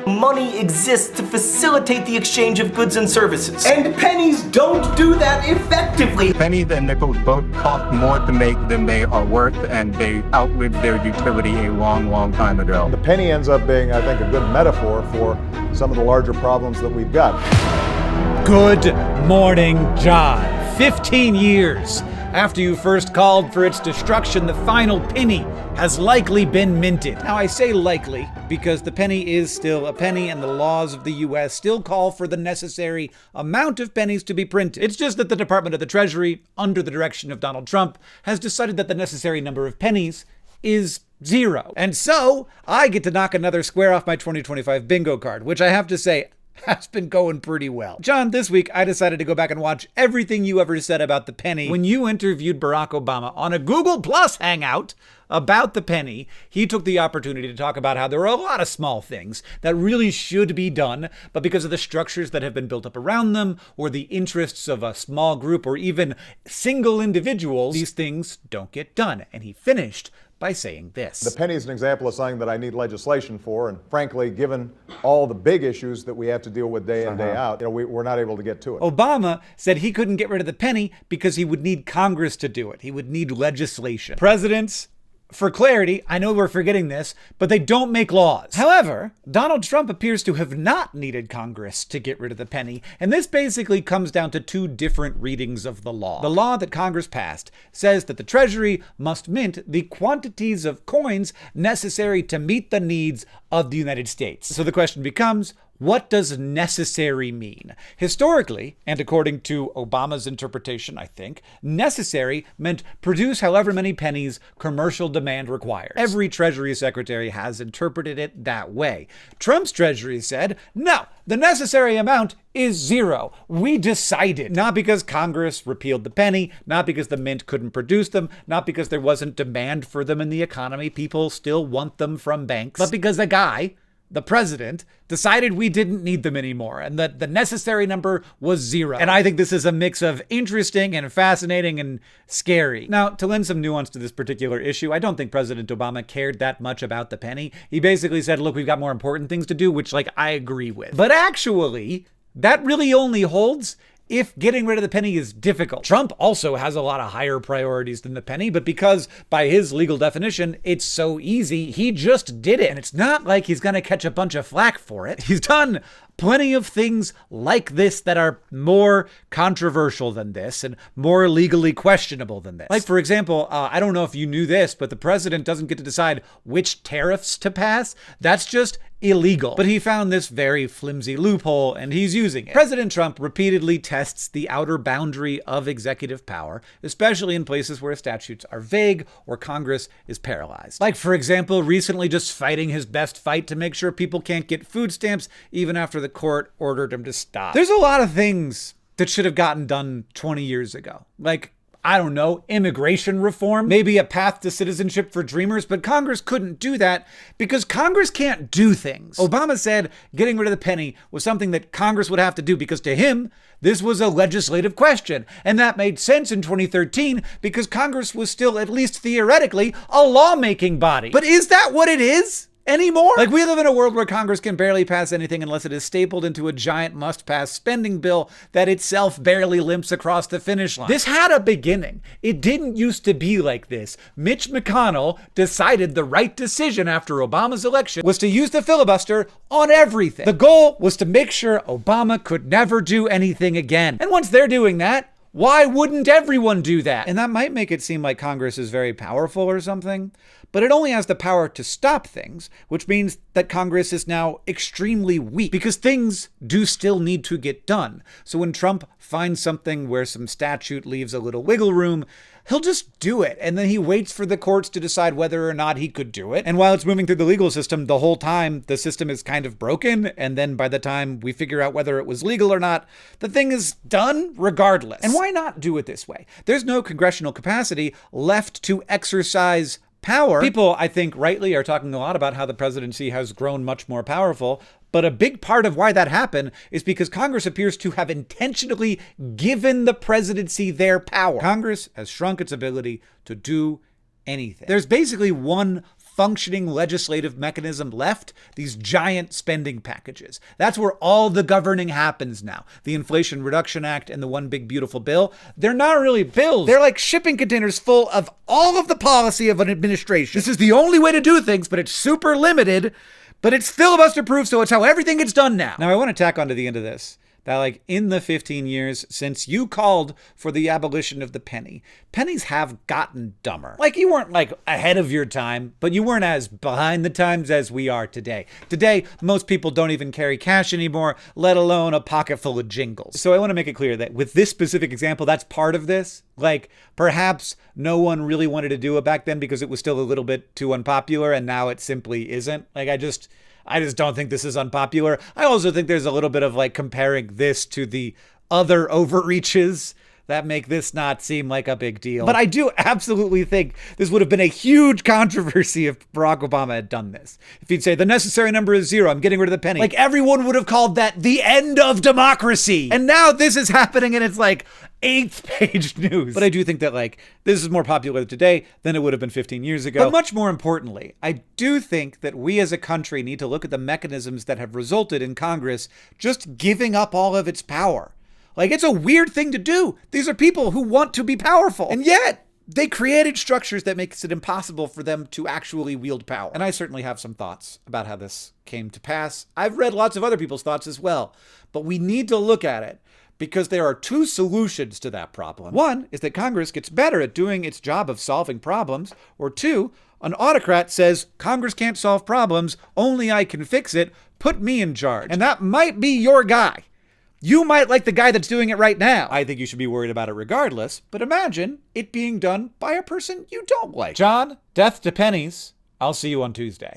Money exists to facilitate the exchange of goods and services. And pennies don't do that effectively. Pennies and nickels both cost more to make than they are worth, and they outlived their utility a long, long time ago. The penny ends up being, I think, a good metaphor for some of the larger problems that we've got. Good morning, John. 15 years after you first called for its destruction, the final penny has likely been minted. Now, I say likely because the penny is still a penny and the laws of the US still call for the necessary amount of pennies to be printed. It's just that the Department of the Treasury, under the direction of Donald Trump, has decided that the necessary number of pennies is 0. And so I get to knock another square off my 2025 bingo card, which I have to say has been going pretty well. John, this week I decided to go back and watch everything you ever said about the penny. When you interviewed Barack Obama on a Google Plus hangout about the penny, he took the opportunity to talk about how there are a lot of small things that really should be done, but because of the structures that have been built up around them, or the interests of a small group, or even single individuals, these things don't get done. And he finished by saying this. The penny is an example of something that I need legislation for, and frankly, given all the big issues that we have to deal with day in, day out, we're not able to get to it. Obama said he couldn't get rid of the penny because he would need Congress to do it. He would need legislation. Presidents, for clarity, I know we're forgetting this, but they don't make laws. However, Donald Trump appears to have not needed Congress to get rid of the penny, and this basically comes down to two different readings of the law. The law that Congress passed says that the Treasury must mint the quantities of coins necessary to meet the needs of the United States. So the question becomes, what does necessary mean? Historically, and according to Obama's interpretation, I think, necessary meant produce however many pennies commercial demand requires. Every Treasury Secretary has interpreted it that way. Trump's Treasury said, no, the necessary amount is 0. We decided. Not because Congress repealed the penny, not because the mint couldn't produce them, not because there wasn't demand for them in the economy, people still want them from banks, but because a guy, the president, decided we didn't need them anymore and that the necessary number was 0. And I think this is a mix of interesting and fascinating and scary. Now, to lend some nuance to this particular issue, I don't think President Obama cared that much about the penny. He basically said, look, we've got more important things to do, which, I agree with. But actually, that really only holds if getting rid of the penny is difficult. Trump also has a lot of higher priorities than the penny, but because by his legal definition, it's so easy, he just did it. And it's not like he's gonna catch a bunch of flack for it. He's done plenty of things like this that are more controversial than this and more legally questionable than this. Like, for example, I don't know if you knew this, but the president doesn't get to decide which tariffs to pass. That's just illegal. But he found this very flimsy loophole and he's using it. President Trump repeatedly tests the outer boundary of executive power, especially in places where statutes are vague or Congress is paralyzed. Like, for example, recently just fighting his best fight to make sure people can't get food stamps even after the court ordered him to stop. There's a lot of things that should have gotten done 20 years ago. Like, I don't know, immigration reform, maybe a path to citizenship for dreamers, but Congress couldn't do that because Congress can't do things. Obama said getting rid of the penny was something that Congress would have to do because to him, this was a legislative question. And that made sense in 2013 because Congress was still, at least theoretically, a lawmaking body. But is that what it is anymore? Like, we live in a world where Congress can barely pass anything unless it is stapled into a giant must-pass spending bill that itself barely limps across the finish line. This had a beginning. It didn't used to be like this. Mitch McConnell decided the right decision after Obama's election was to use the filibuster on everything. The goal was to make sure Obama could never do anything again. And once they're doing that, why wouldn't everyone do that? And that might make it seem like Congress is very powerful or something, but it only has the power to stop things, which means that Congress is now extremely weak because things do still need to get done. So when Trump finds something where some statute leaves a little wiggle room, he'll just do it. And then he waits for the courts to decide whether or not he could do it. And while it's moving through the legal system, the whole time the system is kind of broken. And then by the time we figure out whether it was legal or not, the thing is done regardless. And why not do it this way? There's no congressional capacity left to exercise power. People, I think, rightly are talking a lot about how the presidency has grown much more powerful. But a big part of why that happened is because Congress appears to have intentionally given the presidency their power. Congress has shrunk its ability to do anything. There's basically one functioning legislative mechanism left? These giant spending packages. That's where all the governing happens now. The Inflation Reduction Act and the One Big Beautiful Bill, they're not really bills. They're like shipping containers full of all of the policy of an administration. This is the only way to do things, but it's super limited, but it's filibuster proof, so it's how everything gets done now. Now I want to tack on to the end of this that like in the 15 years since you called for the abolition of the penny, pennies have gotten dumber. Like you weren't like ahead of your time, but you weren't as behind the times as we are today. Today, most people don't even carry cash anymore, let alone a pocket full of jingles. So I want to make it clear that with this specific example, that's part of this. Like perhaps no one really wanted to do it back then because it was still a little bit too unpopular, and now it simply isn't. Like I just don't think this is unpopular. I also think there's a little bit of like comparing this to the other overreaches that make this not seem like a big deal. But I do absolutely think this would have been a huge controversy if Barack Obama had done this. If he'd say, the necessary number is 0, I'm getting rid of the penny. Like everyone would have called that the end of democracy. And now this is happening and it's like 8th page news. But I do think that like this is more popular today than it would have been 15 years ago. But much more importantly, I do think that we as a country need to look at the mechanisms that have resulted in Congress just giving up all of its power. Like, it's a weird thing to do. These are people who want to be powerful. And yet, they created structures that makes it impossible for them to actually wield power. And I certainly have some thoughts about how this came to pass. I've read lots of other people's thoughts as well. But we need to look at it because there are 2 solutions to that problem. One is that Congress gets better at doing its job of solving problems. Or 2, an autocrat says, Congress can't solve problems, only I can fix it, put me in charge. And that might be your guy. You might like the guy that's doing it right now. I think you should be worried about it regardless, but imagine it being done by a person you don't like. John, death to pennies. I'll see you on Tuesday.